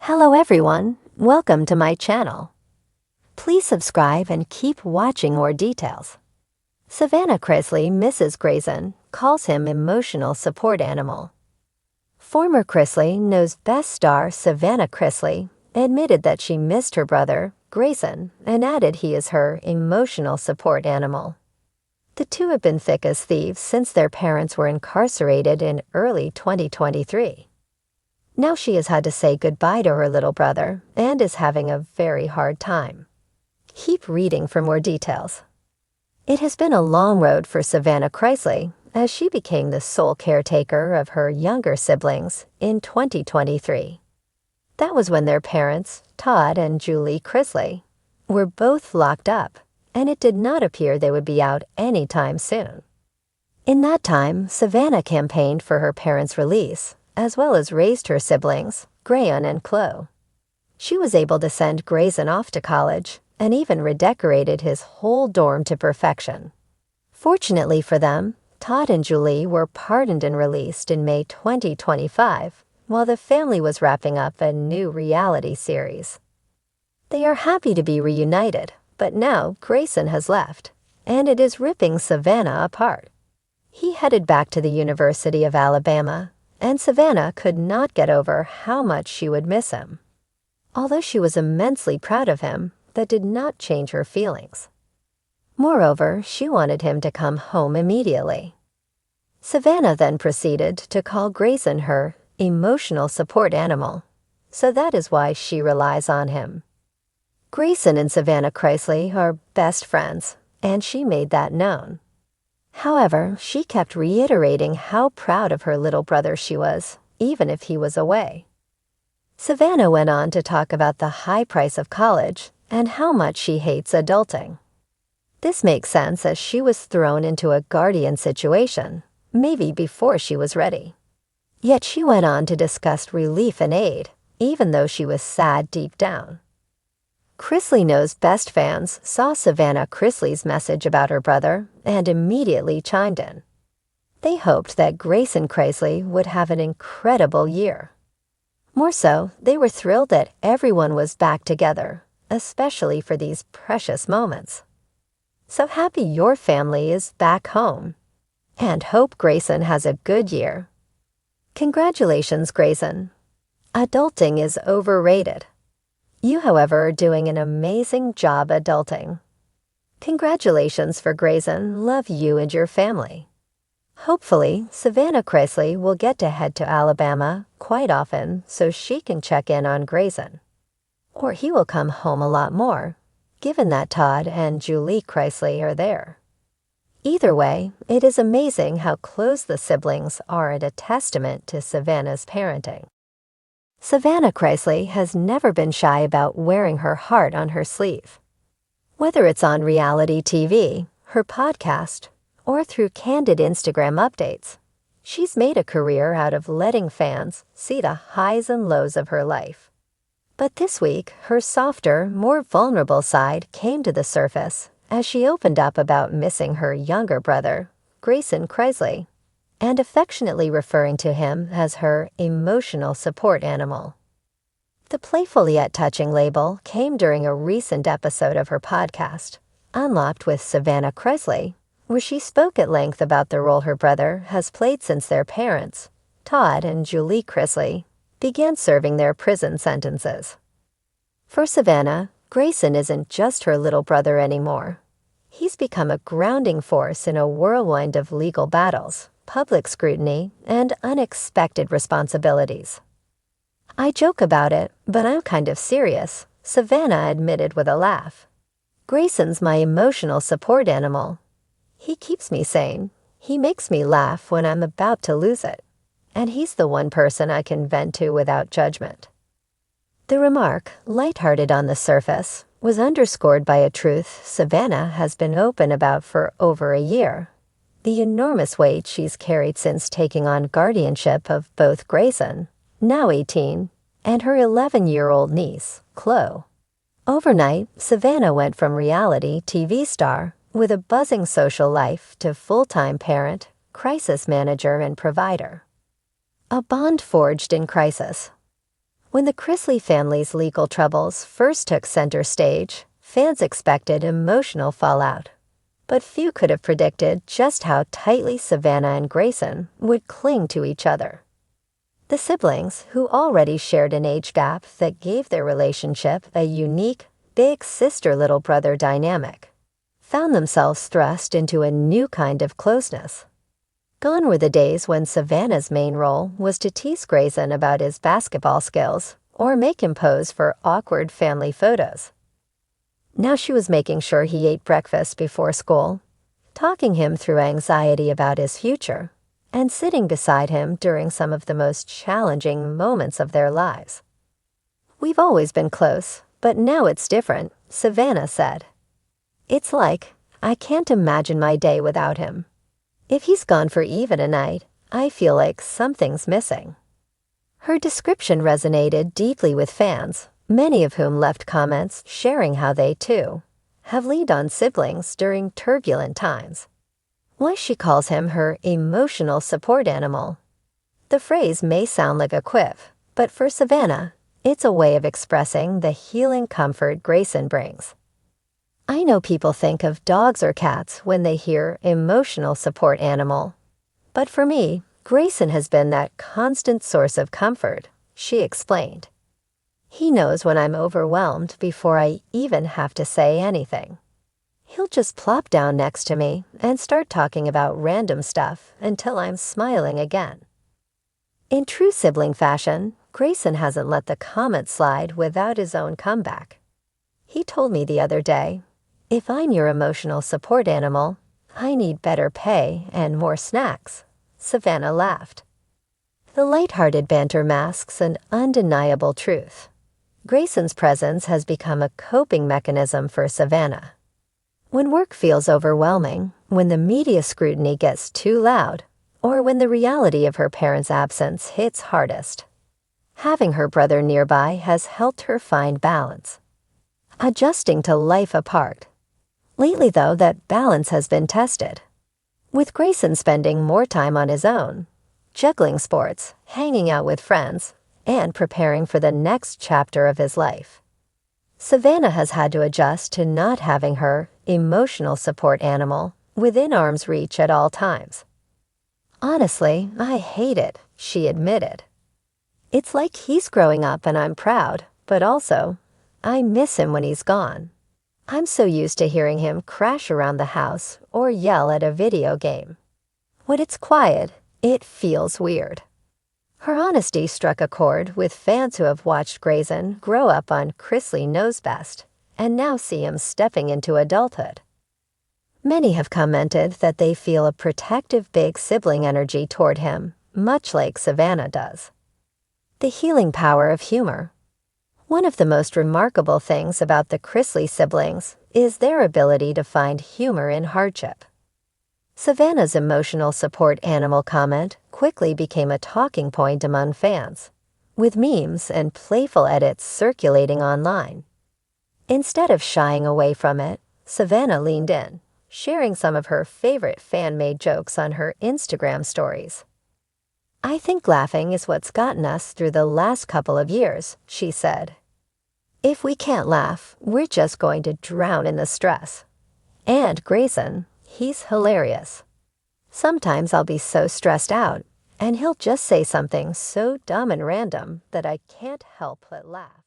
Hello everyone, welcome to my channel. Please subscribe and keep watching more details. Savannah Chrisley, Mrs. Grayson, calls him emotional support animal. Former Chrisley knows best star Savannah Chrisley admitted that she missed her brother, Grayson, and added he is her emotional support animal. The two have been thick as thieves since their parents were incarcerated in early 2023. Now she has had to say goodbye to her little brother and is having a very hard time. Keep reading for more details. It has been a long road for Savannah Chrisley as she became the sole caretaker of her younger siblings in 2023. That was when their parents, Todd and Julie Chrisley, were both locked up, and it did not appear they would be out anytime soon. In that time, Savannah campaigned for her parents' release, as well as raised her siblings, Grayson and Chloe. She was able to send Grayson off to college and even redecorated his whole dorm to perfection. Fortunately for them, Todd and Julie were pardoned and released in May 2025, while the family was wrapping up a new reality series. They are happy to be reunited, but now Grayson has left, and it is ripping Savannah apart. He headed back to the University of Alabama, and Savannah could not get over how much she would miss him. Although she was immensely proud of him, that did not change her feelings. Moreover, she wanted him to come home immediately. Savannah then proceeded to call Grayson her emotional support animal, so that is why she relies on him. Grayson and Savannah Chrisley are best friends, and she made that known. However, she kept reiterating how proud of her little brother she was, even if he was away. Savannah went on to talk about the high price of college and how much she hates adulting. This makes sense as she was thrown into a guardian situation, maybe before she was ready. Yet she went on to discuss relief and aid, even though she was sad deep down. Chrisley Knows Best fans saw Savannah Chrisley's message about her brother and immediately chimed in. They hoped that Grayson Chrisley would have an incredible year. More so, they were thrilled that everyone was back together, especially for these precious moments. So happy your family is back home, and hope Grayson has a good year. Congratulations, Grayson. Adulting is overrated. You, however, are doing an amazing job adulting. Congratulations for Grayson, love you and your family. Hopefully, Savannah Chrisley will get to head to Alabama quite often so she can check in on Grayson. Or he will come home a lot more, given that Todd and Julie Chrisley are there. Either way, it is amazing how close the siblings are and a testament to Savannah's parenting. Savannah Chrisley has never been shy about wearing her heart on her sleeve. Whether it's on reality TV, her podcast, or through candid Instagram updates, she's made a career out of letting fans see the highs and lows of her life. But this week, her softer, more vulnerable side came to the surface as she opened up about missing her younger brother, Grayson Chrisley, and affectionately referring to him as her emotional support animal. The playful yet touching label came during a recent episode of her podcast, Unlocked with Savannah Chrisley, where she spoke at length about the role her brother has played since their parents, Todd and Julie Chrisley, began serving their prison sentences. For Savannah, Grayson isn't just her little brother anymore. He's become a grounding force in a whirlwind of legal battles, public scrutiny, and unexpected responsibilities. I joke about it, but I'm kind of serious, Savannah admitted with a laugh. Grayson's my emotional support animal. He keeps me sane. He makes me laugh when I'm about to lose it. And he's the one person I can vent to without judgment. The remark, lighthearted on the surface, was underscored by a truth Savannah has been open about for over a year. The enormous weight she's carried since taking on guardianship of both Grayson, now 18, and her 11-year-old niece, Chloe. Overnight, Savannah went from reality TV star with a buzzing social life to full-time parent, crisis manager, and provider. A bond forged in crisis. When the Chrisley family's legal troubles first took center stage, fans expected emotional fallout. But few could have predicted just how tightly Savannah and Grayson would cling to each other. The siblings, who already shared an age gap that gave their relationship a unique, big sister-little brother dynamic, found themselves thrust into a new kind of closeness. Gone were the days when Savannah's main role was to tease Grayson about his basketball skills or make him pose for awkward family photos. Now she was making sure he ate breakfast before school, talking him through anxiety about his future, and sitting beside him during some of the most challenging moments of their lives. "We've always been close, but now it's different," Savannah said. "It's like I can't imagine my day without him. If he's gone for even a night, I feel like something's missing." Her description resonated deeply with fans, many of whom left comments sharing how they, too, have leaned on siblings during turbulent times. Why she calls him her emotional support animal. The phrase may sound like a quip, but for Savannah, it's a way of expressing the healing comfort Grayson brings. "I know people think of dogs or cats when they hear emotional support animal. But for me, Grayson has been that constant source of comfort," she explained. "He knows when I'm overwhelmed before I even have to say anything. He'll just plop down next to me and start talking about random stuff until I'm smiling again." In true sibling fashion, Grayson hasn't let the comment slide without his own comeback. He told me the other day, "If I'm your emotional support animal, I need better pay and more snacks." Savannah laughed. The lighthearted banter masks an undeniable truth. Grayson's presence has become a coping mechanism for Savannah. When work feels overwhelming, when the media scrutiny gets too loud, or when the reality of her parents' absence hits hardest, having her brother nearby has helped her find balance, adjusting to life apart. Lately, though, that balance has been tested, with Grayson spending more time on his own, juggling sports, hanging out with friends, and preparing for the next chapter of his life. Savannah has had to adjust to not having her emotional support animal within arm's reach at all times. "Honestly, I hate it," she admitted. "It's like he's growing up and I'm proud, but also, I miss him when he's gone. I'm so used to hearing him crash around the house or yell at a video game. When it's quiet, it feels weird." Her honesty struck a chord with fans who have watched Grayson grow up on Chrisley Knows Best and now see him stepping into adulthood. Many have commented that they feel a protective big sibling energy toward him, much like Savannah does. The healing power of humor. One of the most remarkable things about the Chrisley siblings is their ability to find humor in hardship. Savannah's emotional support animal comment quickly became a talking point among fans, with memes and playful edits circulating online. Instead of shying away from it, Savannah leaned in, sharing some of her favorite fan-made jokes on her Instagram stories. "I think laughing is what's gotten us through the last couple of years," she said. "If we can't laugh, we're just going to drown in the stress. And Grayson, he's hilarious. Sometimes I'll be so stressed out, and he'll just say something so dumb and random that I can't help but laugh."